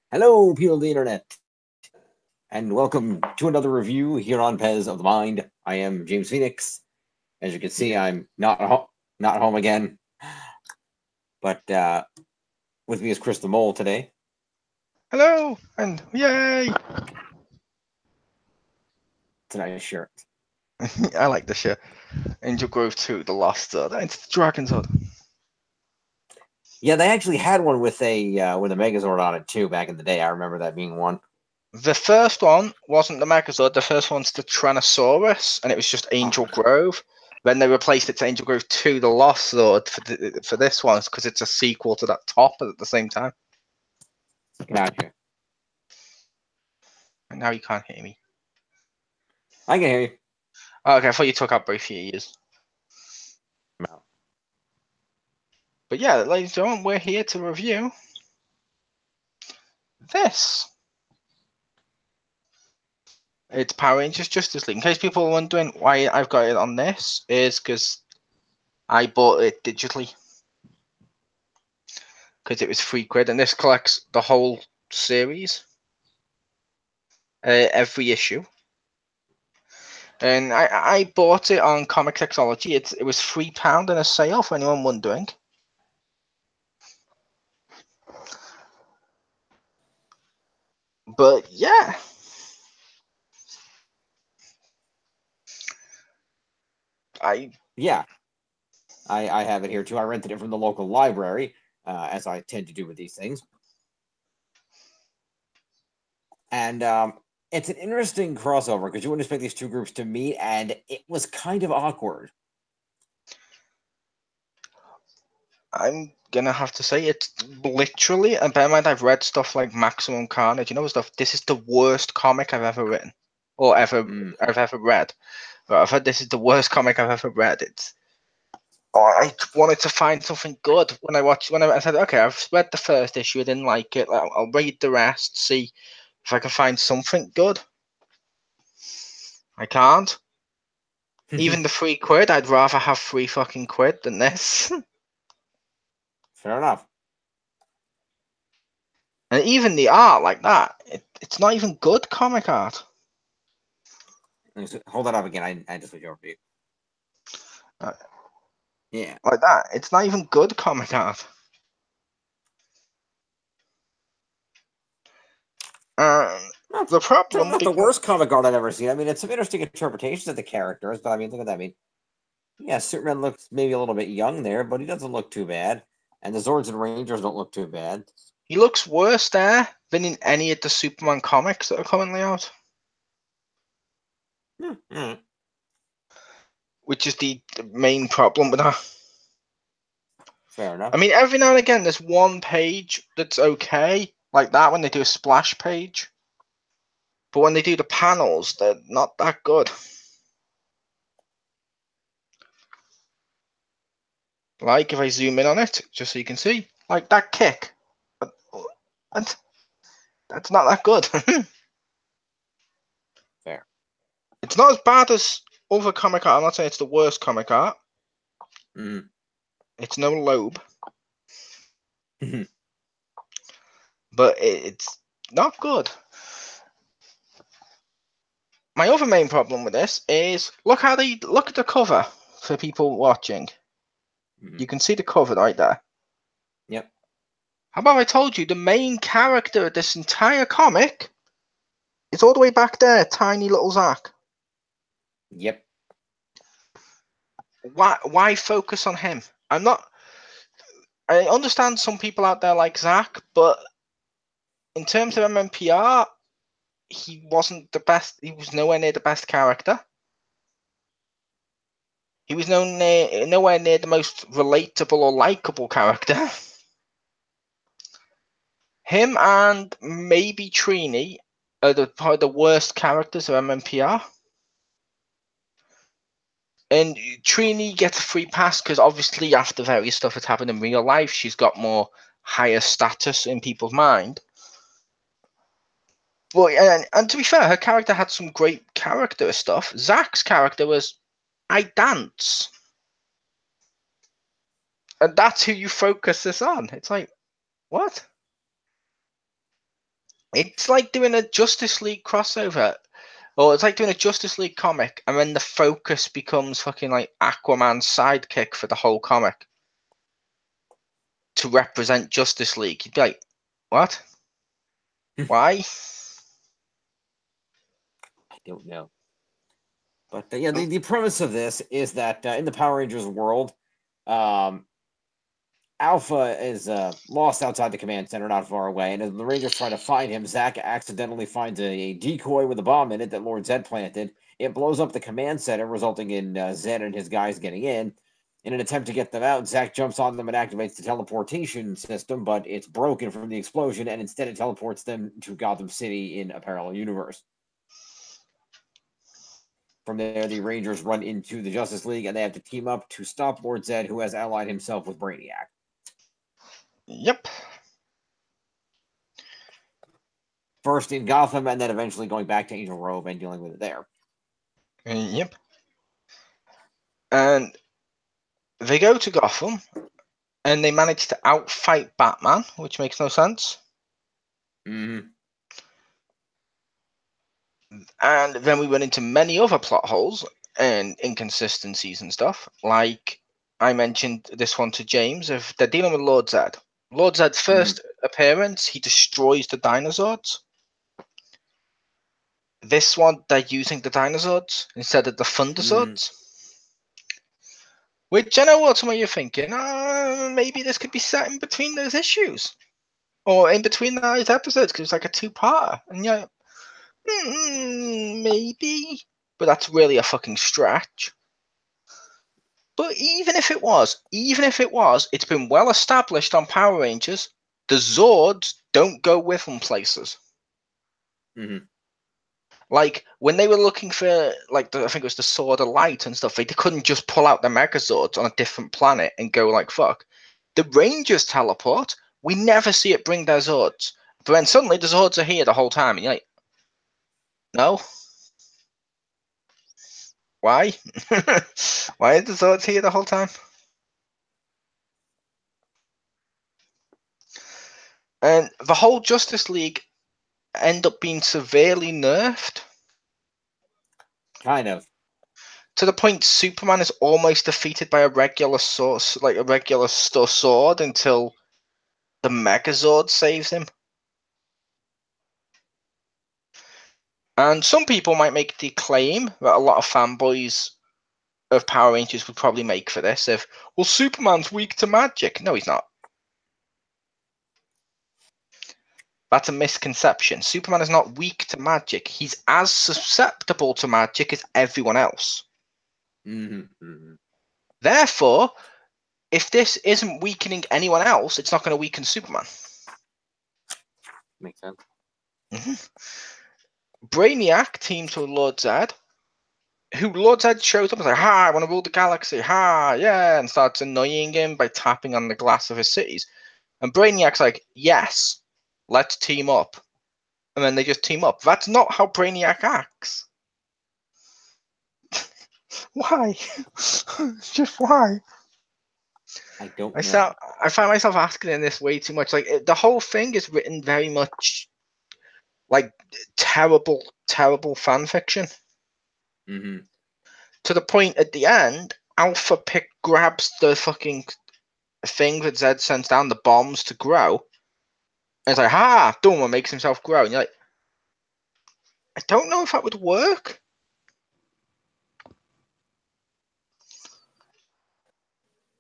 Hello, people of the internet, and welcome to another review here on Pez of the Mind. I am James Phoenix. As you can see, I'm not home again, but with me is Chriz the Mole today. Hello, and yay! It's a nice shirt. I like this shirt. Angel Grove 2, The Lost Sword. It's the Dragon Sword. Yeah, they actually had one with a Megazord on it too back in the day. I remember that being one. The first one wasn't the Megazord. The first one's the Tyrannosaurus, and it was just Angel Grove. Then they replaced it to Angel Grove 2, The Lost Sword for this one because it's a sequel to that top at the same time. Gotcha. And now you can't hear me. I can hear you. Oh, okay, I thought you took out both your ears. No. But yeah, ladies and gentlemen, we're here to review this. It's Power Rangers Justice League. In case people are wondering why I've got it on this, is because I bought it digitally. Because it was £3, and this collects the whole series, every issue. And I bought it on Comic Sexology. It was £3 in a sale, for anyone wondering. But yeah. I have it here too. I rented it from the local library, as I tend to do with these things. And it's an interesting crossover because you wouldn't expect these two groups to meet, and it was kind of awkward. I'm gonna have to say it's literally, and bear in mind I've read stuff like Maximum Carnage, stuff. This is the worst comic I've ever written, or I've ever read. But I've heard this is the worst comic I've ever read. I wanted to find something good when I said, okay, I've read the first issue, I didn't like it. I'll read the rest, see if I can find something good. I can't. Even the £3, I'd rather have £3 than this. Fair enough. And even the art like that, it's not even good comic art. Hold that up again. I just switch over to you. Yeah. Like that. It's not even good comic art. The problem... Not the worst comic art I've ever seen. I mean, it's some interesting interpretations of the characters, but I mean, look at that. I mean, yeah, Superman looks maybe a little bit young there, but he doesn't look too bad. And the Zords and Rangers don't look too bad. He looks worse there than in any of the Superman comics that are currently out. Which is the main problem with that. Fair enough. I mean, every now and again, there's one page that's okay, like that when they do a splash page. But when they do the panels, they're not that good. Like, if I zoom in on it, just so you can see, like that kick. That's not that good. Fair. It's not as bad as other comic art. I'm not saying it's the worst comic art. It's no Loeb. But it's not good. My other main problem with this is look at the cover for people watching. You can see the cover right there. Yep. How about I told you the main character of this entire comic is all the way back there, tiny little Zach. Yep. Why focus on him? I understand some people out there like Zach, but in terms of MMPR, he wasn't the best. He was nowhere near the best character. He was nowhere near the most relatable or likable character. Him and maybe Trini are probably the worst characters of MMPR. And Trini gets a free pass because obviously after various stuff that's happened in real life, she's got more higher status in people's mind. But and to be fair, her character had some great character stuff. Zach's character was, I dance. And that's who you focus this on. It's like, what? It's like doing a Justice League crossover. Or it's like doing a Justice League comic, and then the focus becomes fucking like Aquaman's sidekick for the whole comic to represent Justice League. You'd be like, what? Why? I don't know. But yeah, the premise of this is that in the Power Rangers world, Alpha is lost outside the command center, not far away, and as the Rangers try to find him, Zack accidentally finds a decoy with a bomb in it that Lord Zed planted. It blows up the command center, resulting in Zed and his guys getting in. In an attempt to get them out, Zack jumps on them and activates the teleportation system, but it's broken from the explosion, and instead it teleports them to Gotham City in a parallel universe. From there, the Rangers run into the Justice League, and they have to team up to stop Lord Zed, who has allied himself with Brainiac. Yep. First in Gotham, and then eventually going back to Angel Grove and dealing with it there. Yep. And they go to Gotham, and they manage to outfight Batman, which makes no sense. Mm-hmm. And then we run into many other plot holes and inconsistencies and stuff. Like I mentioned this one to James, if they're dealing with Lord Zed. Lord Zed's first appearance, he destroys the dinosaurs. This one, they're using the dinosaurs instead of the Thunderswords. Which I know what some of you are thinking, maybe this could be set in between those issues. Or in between those episodes, because it's like a two-parter. And you're like, maybe. But that's really a fucking stretch. But even if it was, it's been well established on Power Rangers, the Zords don't go with them places. Mm-hmm. Like, when they were looking for, like, I think it was the Sword of Light and stuff, they couldn't just pull out the Megazords on a different planet and go, like, fuck. The Rangers teleport, we never see it bring their Zords. But then suddenly the Zords are here the whole time, and you're like, no? Why? Why are the Zords here the whole time? And the whole Justice League end up being severely nerfed. Kind of. To the point Superman is almost defeated by a regular source, like a regular sword, until the Megazord saves him. And some people might make the claim that a lot of fanboys of Power Rangers would probably make for this if, well, Superman's weak to magic. No, he's not. That's a misconception. Superman is not weak to magic. He's as susceptible to magic as everyone else. Mm-hmm. Mm-hmm. Therefore, if this isn't weakening anyone else, it's not going to weaken Superman. Makes sense. Mm-hmm. Brainiac teams with Lord Zed, who Lord Zed shows up and is like, ha, I want to rule the galaxy, ha, yeah, and starts annoying him by tapping on the glass of his cities. And Brainiac's like, yes, let's team up. And then they just team up. That's not how Brainiac acts. Why? Just why? I don't know. I find myself asking in this way too much. Like, the whole thing is written very much like terrible, terrible fan fiction. Mm-hmm. To the point at the end, Alpha grabs the fucking thing that Zed sends down, the bombs to grow. And it's like, ha, done, and makes himself grow. And you're like, I don't know if that would work.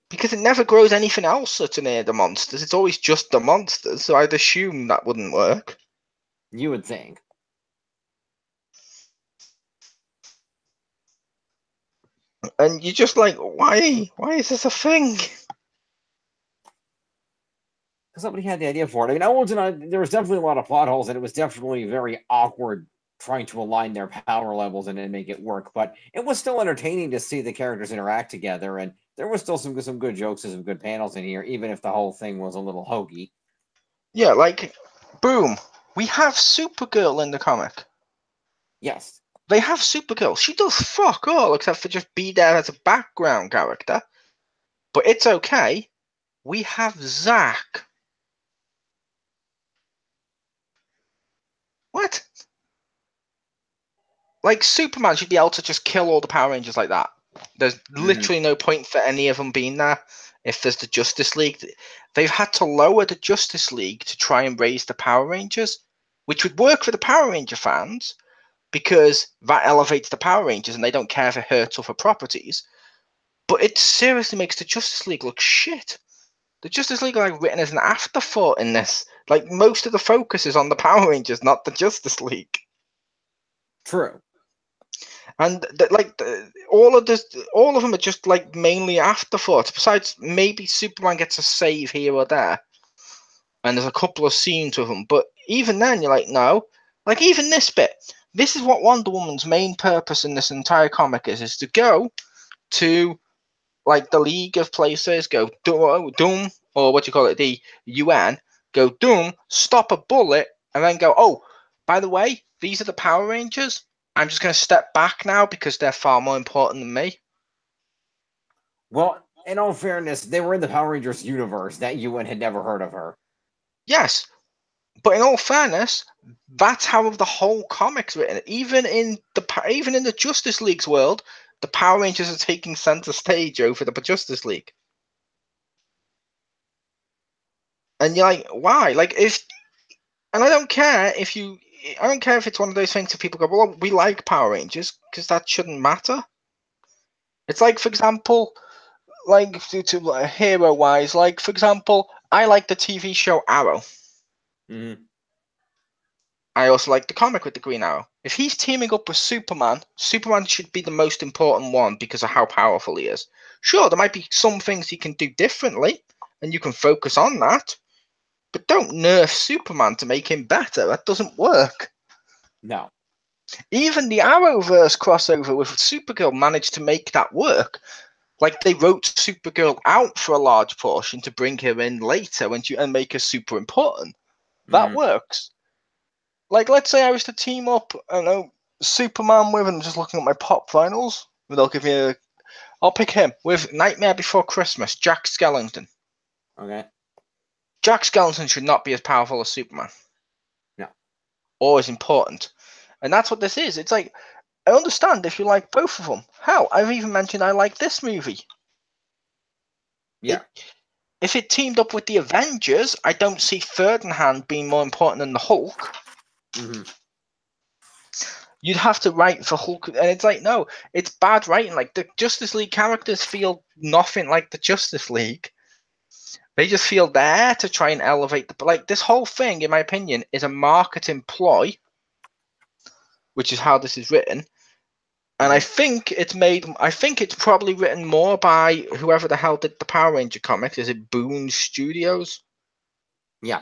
Because it never grows anything else that's near the monsters. It's always just the monsters. So I'd assume that wouldn't work. You would think. And you're just like, why? Why is this a thing? Because somebody had the idea for it. I mean, there was definitely a lot of plot holes, and it was definitely very awkward trying to align their power levels and then make it work. But it was still entertaining to see the characters interact together, and there was still some good jokes and some good panels in here, even if the whole thing was a little hokey. Yeah, like, boom. We have Supergirl in the comic. Yes. They have Supergirl. She does fuck all except for just be there as a background character. But it's okay. We have Zack. What? Like, Superman should be able to just kill all the Power Rangers like that. There's literally no point for any of them being there. If there's the Justice League, they've had to lower the Justice League to try and raise the Power Rangers, which would work for the Power Ranger fans because that elevates the Power Rangers and they don't care if it hurts other properties. But it seriously makes the Justice League look shit. The Justice League are like written as an afterthought in this. Like, most of the focus is on the Power Rangers, not the Justice League. True. And all of them are just like mainly afterthoughts. Besides, maybe Superman gets a save here or there, and there's a couple of scenes with him. But even then, you're like, no. Like, even this bit, this is what Wonder Woman's main purpose in this entire comic is to go to like the League of Places, go Doom, or what you call it, the UN, go Doom, stop a bullet, and then go, oh, by the way, these are the Power Rangers. I'm just going to step back now because they're far more important than me. Well, in all fairness, they were in the Power Rangers universe. That UN had never heard of her. Yes, but in all fairness, that's how the whole comic's written. Even in the Justice League's world, the Power Rangers are taking center stage over the Justice League. And you're like, why? Like, and I don't care if it's one of those things that people go, well, we like Power Rangers, because that shouldn't matter. It's like, for example, like hero-wise, like, for example, I like the TV show Arrow. Mm-hmm. I also like the comic with the Green Arrow. If he's teaming up with Superman, Superman should be the most important one because of how powerful he is. Sure, there might be some things he can do differently, and you can focus on that. But don't nerf Superman to make him better. That doesn't work. No. Even the Arrowverse crossover with Supergirl managed to make that work. Like, they wrote Supergirl out for a large portion to bring her in later and make her super important. That works. Like, let's say I was to team up, I don't know, Superman with, and I'm just looking at my pop finals, and I'll pick him with Nightmare Before Christmas, Jack Skellington. Okay. Jack Skellington should not be as powerful as Superman. No. Or as important. And that's what this is. It's like, I understand if you like both of them. Hell, I've even mentioned I like this movie. Yeah. If it teamed up with the Avengers, I don't see Ferdinand being more important than the Hulk. Mm-hmm. You'd have to write for Hulk, and it's like, no, it's bad writing. Like, the Justice League characters feel nothing like the Justice League. They just feel there to try and elevate this whole thing, in my opinion, is a marketing ploy, which is how this is written. And I think it's probably written more by whoever the hell did the Power Ranger comics. Is it Boone Studios? Yeah.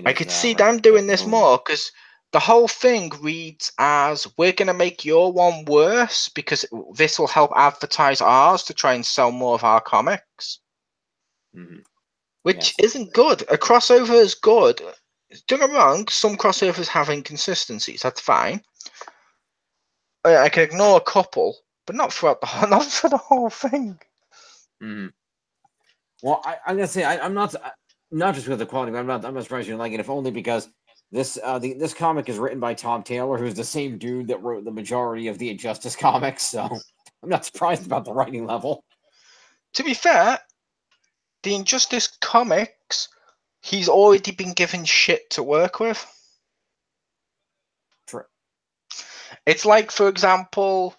I could see them doing this more, because the whole thing reads as, we're going to make your one worse because this will help advertise ours to try and sell more of our comics. Mm-hmm. Which isn't good. A crossover is good. Don't get me wrong, some crossovers have inconsistencies. That's fine. I can ignore a couple, but not for the whole thing. Mm-hmm. Well, I'm gonna say I'm not just because of the quality, but I'm not surprised you don't like it. If only because this this comic is written by Tom Taylor, who's the same dude that wrote the majority of the Injustice comics. So I'm not surprised about the writing level. To be fair, the Injustice comics, he's already been given shit to work with. True. It's like, for example,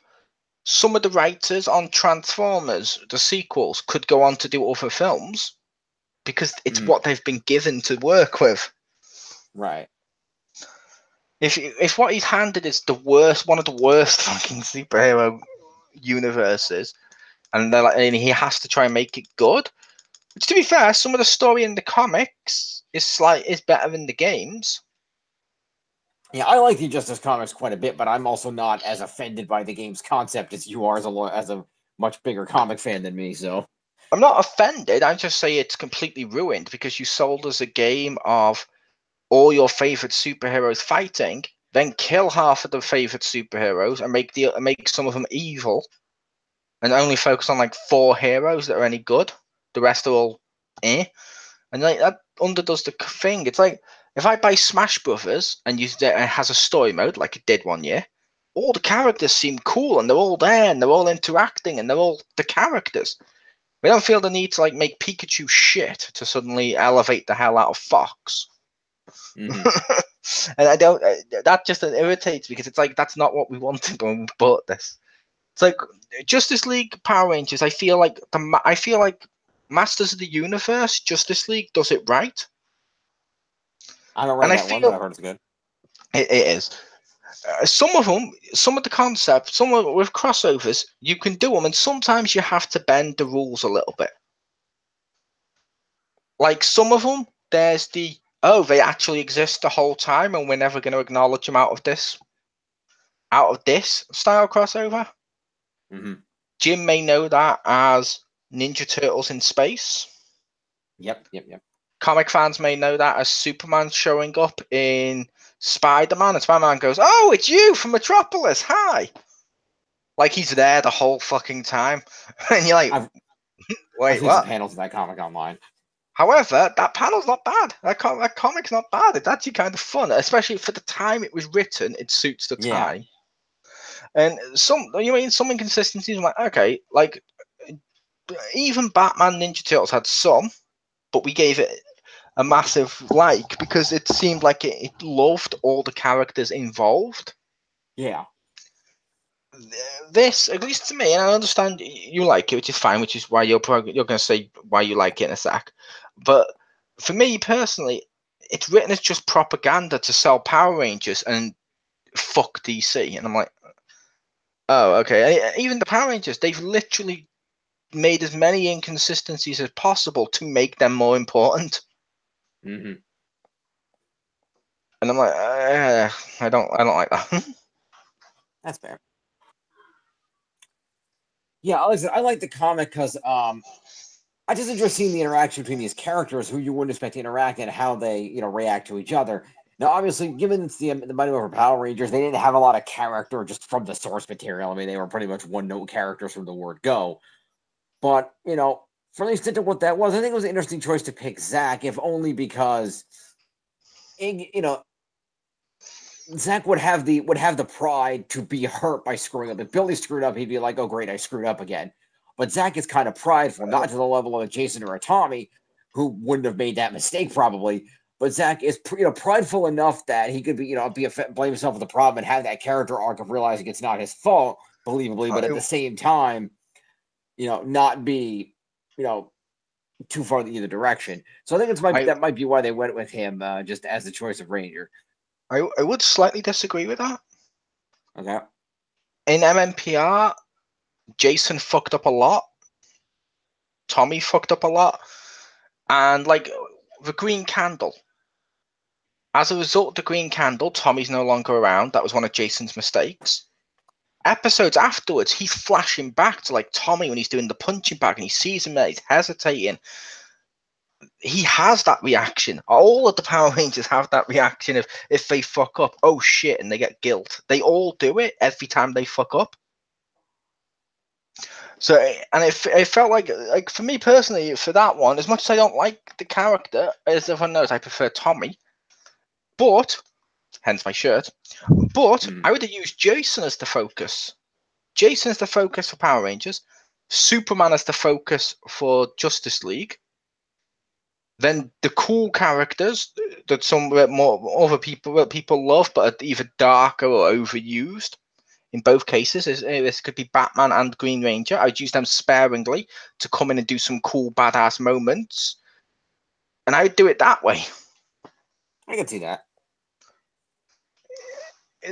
some of the writers on Transformers, the sequels, could go on to do other films because it's what they've been given to work with. Right. If what he's handed is one of the worst fucking superhero universes, and he has to try and make it good. Which, to be fair, some of the story in the comics is better than the games. Yeah, I like the Injustice comics quite a bit, but I'm also not as offended by the game's concept as you are as a much bigger comic fan than me. So I'm not offended. I just say it's completely ruined because you sold us a game of all your favorite superheroes fighting, then kill half of the favorite superheroes and make some of them evil, and only focus on like 4 heroes that are any good. The rest are all eh. And like that underdoes the thing. It's like, If I buy Smash Brothers and it has a story mode like it did one year, all the characters seem cool and they're all there and they're all interacting and they're all the characters. We don't feel the need to like make Pikachu shit to suddenly elevate the hell out of Fox. Mm-hmm. And I don't. That just irritates me because it's like that's not what we wanted when we bought this. It's like Justice League, Power Rangers. I feel like Masters of the Universe, Justice League does it right. I haven't read And I that one, but feel I heard it's good. it is. Some of them, some of the concepts, some of with crossovers, you can do them, and sometimes you have to bend the rules a little bit. Like some of them, there's they actually exist the whole time, and we're never going to acknowledge them out of this style crossover. Mm-hmm. Jim may know that as Ninja Turtles in space. Yep. Comic fans may know that as Superman showing up in Spider-Man, and Spider-Man goes, "Oh, it's you from Metropolis. Hi!" Like he's there the whole fucking time, and you're like, I've "Wait, seen some what?" panels of that comic online. However, that panel's not bad. That comic's not bad. It's actually kind of fun, especially for the time it was written. It suits the Yeah. time. And some inconsistencies. I'm like, okay, like even Batman Ninja Turtles had some, but we gave it a massive like because it seemed like it loved all the characters involved. Yeah. This, at least to me, and I understand you like it, which is fine, which is why you're going to say why you like it in a sec. But for me personally, it's written as just propaganda to sell Power Rangers and fuck DC. And I'm like, oh, okay. Even the Power Rangers, they've literally made as many inconsistencies as possible to make them more important. Mm-hmm. And I'm like, I don't like that. That's fair. Yeah, I like the comic because I just enjoy seeing the interaction between these characters who you wouldn't expect to interact and how they react to each other. Now, obviously, given the Mighty Morphin Power Rangers, they didn't have a lot of character just from the source material. I mean, they were pretty much one-note characters from the word go. But for the extent of what that was, I think it was an interesting choice to pick Zach, if only because Zach would have the pride to be hurt by screwing up. If Billy screwed up, he'd be like, "Oh, great, I screwed up again." But Zach is kind of prideful, not to the level of a Jason or a Tommy, who wouldn't have made that mistake probably. But Zach is prideful enough that he could blame himself for the problem and have that character arc of realizing it's not his fault, believably, but at the same time, not be too far in either direction. So I think that might be why they went with him just as the choice of Ranger. I would slightly disagree with that. Okay. In MMPR, Jason fucked up a lot. Tommy fucked up a lot. And like the Green Candle. As a result of the Green Candle, Tommy's no longer around. That was one of Jason's mistakes. Episodes afterwards, he's flashing back to like Tommy when he's doing the punching bag and he sees him there, he's hesitating. He has that reaction. All of the Power Rangers have that reaction of if they fuck up, oh shit, and they get guilt. They all do it every time they fuck up. So, and it felt like for me personally, for that one, as much as I don't like the character, as everyone knows, I prefer Tommy. But, hence my shirt. But I would have used Jason as the focus. Jason is the focus for Power Rangers. Superman as the focus for Justice League. Then the cool characters that some more other people love, but are either darker or overused. In both cases, this could be Batman and Green Ranger. I'd use them sparingly to come in and do some cool, badass moments, and I would do it that way. I can see that.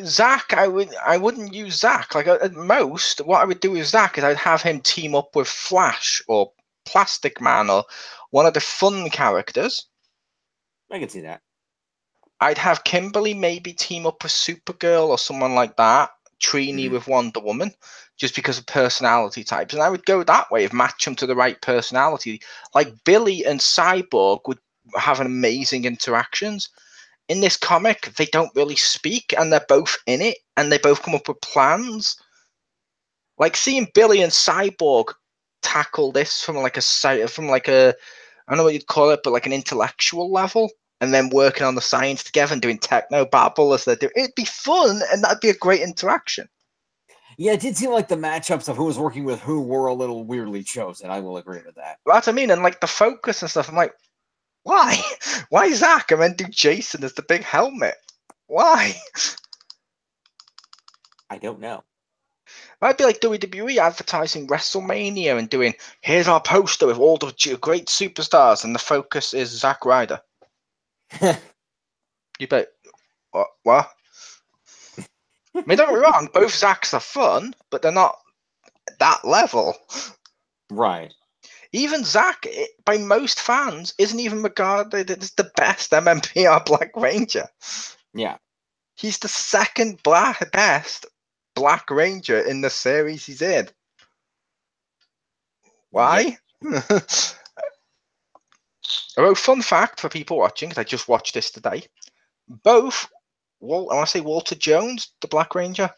Zach, I wouldn't use Zach. Like at most, what I would do with Zach is I'd have him team up with Flash or Plastic Man or one of the fun characters. I can see that. I'd have Kimberly maybe team up with Supergirl or someone like that. Trini with Wonder Woman, just because of personality types. And I would go that way, match them to the right personality. Like Billy and Cyborg would have an amazing interactions. In this comic, they don't really speak, and they're both in it, and they both come up with plans. Like seeing Billy and Cyborg tackle this from like a I don't know what you'd call it, but like an intellectual level and then working on the science together and doing techno battle as they're doing. It'd be fun, and that'd be a great interaction. Yeah, it did seem like the matchups of who was working with who were a little weirdly chosen. I will agree with that. That's what I mean, and like the focus and stuff. I'm like, why? Why Zach? And then do Jason as the big helmet? Why? I don't know. I'd be like WWE advertising WrestleMania and doing, here's our poster with all the great superstars, and the focus is Zack Ryder. You bet. What? I mean, don't get me wrong, both Zacks are fun, but they're not that level. Right. Even Zack, by most fans, isn't even regarded as the best MMPR Black Ranger. Yeah. He's the second best Black Ranger in the series he's in. Why? Yep. Oh, fun fact for people watching, because I just watched this today. Both, I want to say Walter Jones, the Black Ranger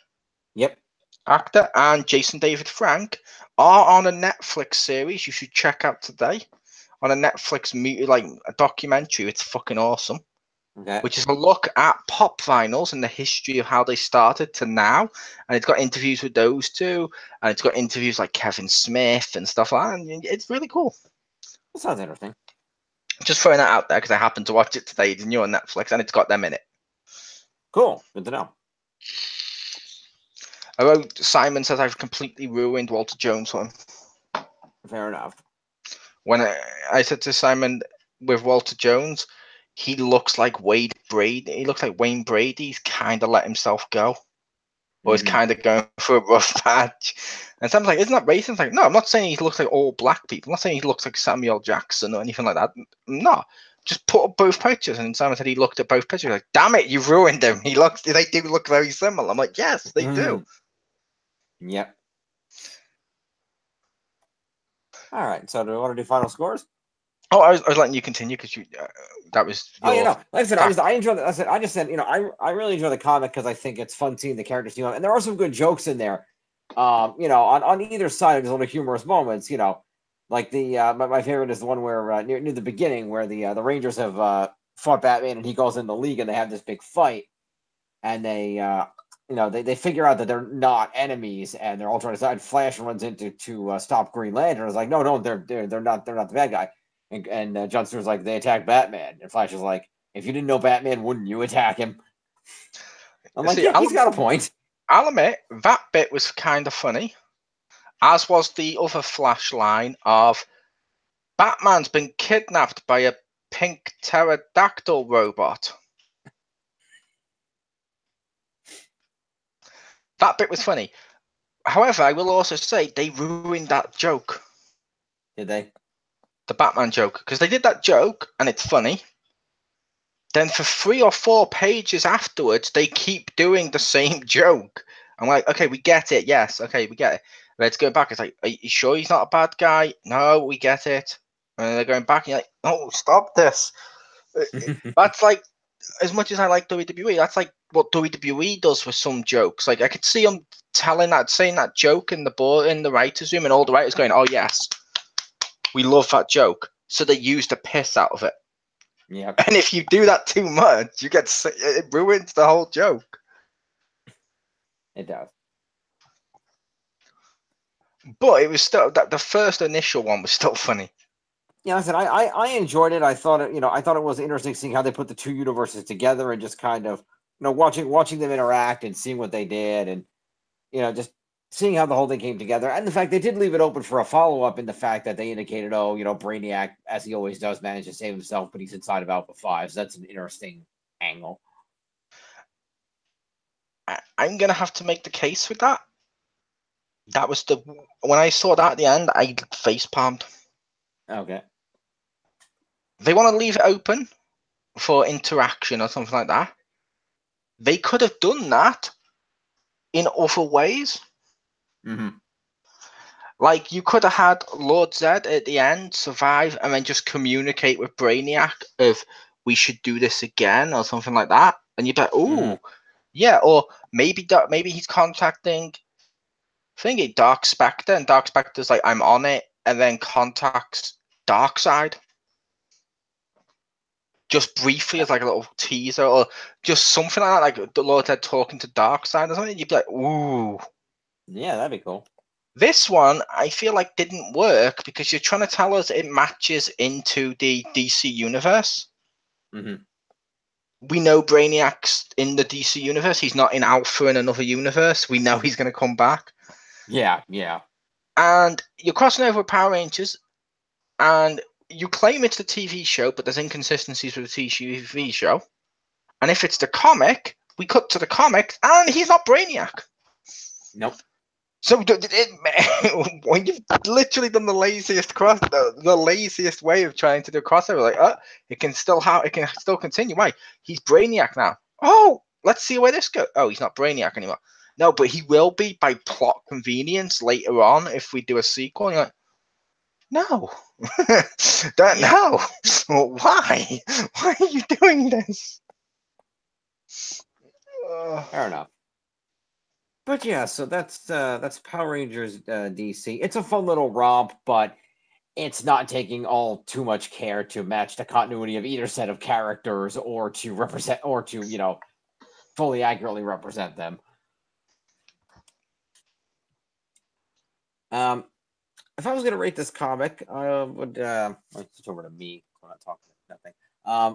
actor, and Jason David Frank are on a Netflix series you should check out today. On a Netflix a documentary. It's fucking awesome. Okay. Which is a look at pop vinyls and the history of how they started to now. And it's got interviews with those two, and it's got interviews like Kevin Smith and stuff like that. And it's really cool. That sounds interesting. Just throwing that out there because I happened to watch it today. It's new on Netflix, and it's got them in it. Cool. Good to know. Although Simon says I've completely ruined Walter Jones for him. Fair enough. When I said to Simon, with Walter Jones, he looks like Wayne Brady. He looks like Wayne Brady. He's kind of let himself go. Or he's kind of going through a rough patch. And Sam's like, isn't that racist? It's like, no, I'm not saying he looks like all black people. I'm not saying he looks like Samuel Jackson or anything like that. No, just put up both pictures. And Simon said he looked at both pictures. Like, damn it, you've ruined him. They do look very similar. I'm like, yes, they do. Yep. All right. So do we want to do final scores? Oh, I was letting you continue because that was. Oh, you know, like I said, I enjoy that. I just said, I really enjoy the comic because I think it's fun seeing the characters, and there are some good jokes in there. On either side, there's little humorous moments. Like my favorite is the one where near the beginning where the Rangers have fought Batman and he goes in the league and they have this big fight, and they figure out that they're not enemies and they're all trying to decide. Flash runs into to stop Green Lantern. It's like, no, they're not the bad guy. And John Stewart's like, they attack Batman. And Flash is like, if you didn't know Batman, wouldn't you attack him? I'm like, yeah, he's got a point. I'll admit, that bit was kind of funny, as was the other Flash line of Batman's been kidnapped by a pink pterodactyl robot. That bit was funny. However, I will also say they ruined that joke. Did they? The Batman joke. Because they did that joke, and it's funny. Then for 3 or 4 pages afterwards, they keep doing the same joke. I'm like, okay, we get it. Yes, okay, we get it. Let's go back. It's like, are you sure he's not a bad guy? No, we get it. And they're going back, and you're like, oh, stop this. That's like, as much as I like WWE, that's like what WWE does for some jokes. Like, I could see them saying that joke in the writer's room, and all the writers going, oh, yes, we love that joke. So they use the piss out of it. Yeah. And if you do that too much, it ruins the whole joke. It does. But it was still the first initial one was still funny. Yeah, I said I enjoyed it. I thought it was interesting seeing how they put the two universes together and just kind of watching them interact and seeing what they did and just seeing how the whole thing came together. And the fact they did leave it open for a follow-up in the fact that they indicated, Brainiac, as he always does, managed to save himself, but he's inside of Alpha 5. So that's an interesting angle. I'm going to have to make the case with that. That was when I saw that at the end, I facepalmed. Okay. They want to leave it open for interaction or something like that. They could have done that in other ways. Mm-hmm. Like, you could have had Lord Zed at the end survive and then just communicate with Brainiac of, we should do this again or something like that. And you'd be like, ooh, yeah. Or maybe he's contacting Dark Spectre, and Dark Spectre's like, I'm on it, and then contacts Darkseid. just briefly as like a little teaser or just something like that, like the Lord Dead talking to Darkseid or something, you'd be like, ooh. Yeah, that'd be cool. This one, I feel like didn't work because you're trying to tell us it matches into the DC universe. Mm-hmm. We know Brainiac's in the DC universe. He's not in Alpha in another universe. We know he's going to come back. Yeah. And you're crossing over with Power Rangers, and you claim it's the TV show, but there's inconsistencies with the TV show. And if it's the comic, we cut to the comic, and he's not Brainiac. Nope. So when you've literally done the laziest the laziest way of trying to do a crossover, like, it can still continue. Why? He's Brainiac now. Oh, let's see where this goes. Oh, he's not Brainiac anymore. No, but he will be by plot convenience later on if we do a sequel. And you're like, no, no. Why? Why are you doing this? Fair enough. But yeah, so that's Power Rangers DC. It's a fun little romp, but it's not taking all too much care to match the continuity of either set of characters or to represent or to fully accurately represent them. If I was gonna rate this comic, I would switch over to me. I'm not talking nothing.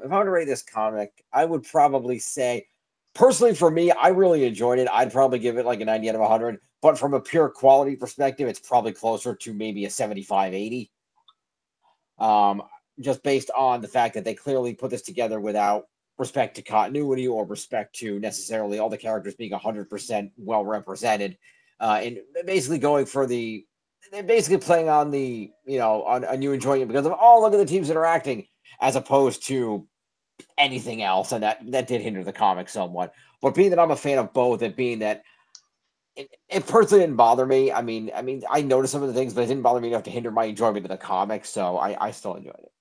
If I were to rate this comic, I would probably say, personally for me, I really enjoyed it. I'd probably give it like a 90 out of 100. But from a pure quality perspective, it's probably closer to maybe a 75, 80. Just based on the fact that they clearly put this together without respect to continuity or respect to necessarily all the characters being 100% well represented. And basically going for they're basically playing on on you enjoying it because of, oh, look at the teams interacting, as opposed to anything else. And that did hinder the comic somewhat. But being that I'm a fan of both, and being that it personally didn't bother me. I mean, I noticed some of the things, but it didn't bother me enough to hinder my enjoyment of the comic. So I still enjoyed it.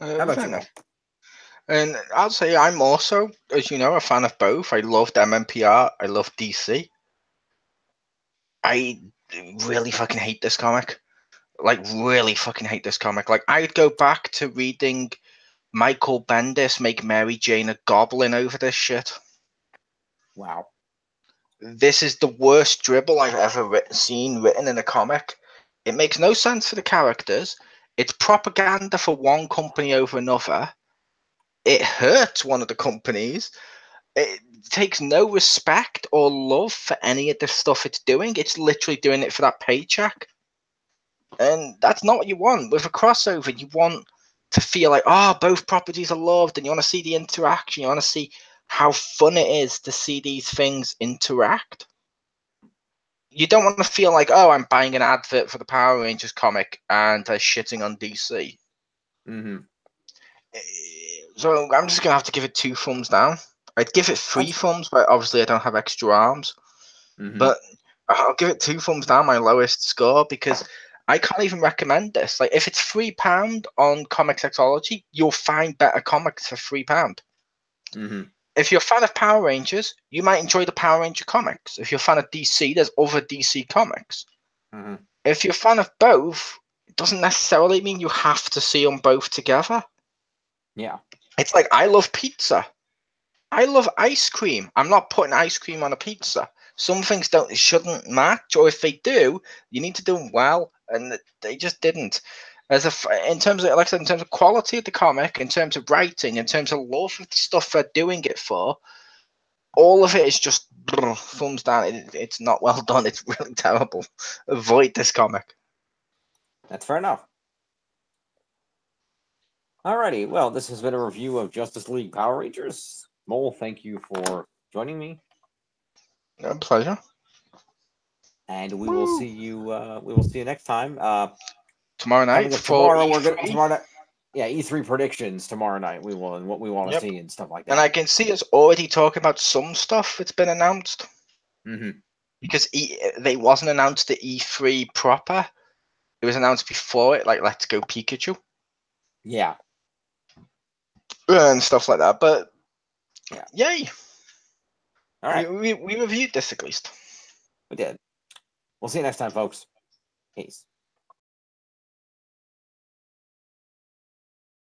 How about you? And I'll say I'm also, as you know, a fan of both. I loved MMPR. I love DC. I really fucking hate this comic. Like, really fucking hate this comic. Like, I'd go back to reading Michael Bendis make Mary Jane a goblin over this shit. Wow. This is the worst dribble I've ever seen written in a comic. It makes no sense for the characters. It's propaganda for one company over another. It hurts one of the companies. It takes no respect or love for any of the stuff it's doing. It's literally doing it for that paycheck. And that's not what you want. With a crossover, you want to feel like, both properties are loved, and you want to see the interaction. You want to see how fun it is to see these things interact. You don't want to feel like, I'm buying an advert for the Power Rangers comic and shitting on DC. Mm-hmm. So I'm just going to have to give it 2 thumbs down. I'd give it 3 thumbs, but obviously I don't have extra arms. Mm-hmm. But I'll give it 2 thumbs down, my lowest score, because I can't even recommend this. Like, if it's £3 on Comixology, you'll find better comics for £3. Mm-hmm. If you're a fan of Power Rangers, you might enjoy the Power Ranger comics. If you're a fan of DC, there's other DC comics. Mm-hmm. If you're a fan of both, it doesn't necessarily mean you have to see them both together. Yeah. It's like, I love pizza. I love ice cream. I'm not putting ice cream on a pizza. Some things shouldn't match, or if they do, you need to do them well, and they just didn't. In terms of, like I said, in terms of quality of the comic, in terms of writing, in terms of love of the stuff they're doing it for, all of it is just thumbs down. It's not well done. It's really terrible. Avoid this comic. That's fair enough. Alrighty, well, this has been a review of Justice League Power Rangers. Mole, thank you for joining me. Pleasure. And we will see you. We will see you next time. Tomorrow night. Tomorrow night. Yeah, E3 predictions tomorrow night. We will, and what we want to see and stuff like that. And I can see us already talking about some stuff that's been announced. Mm-hmm. Because they wasn't announced at E3 proper. It was announced before it, like Let's Go Pikachu. Yeah. And stuff like that. But yeah, yay. All right. We reviewed this at least. We did. We'll see you next time, folks. Peace.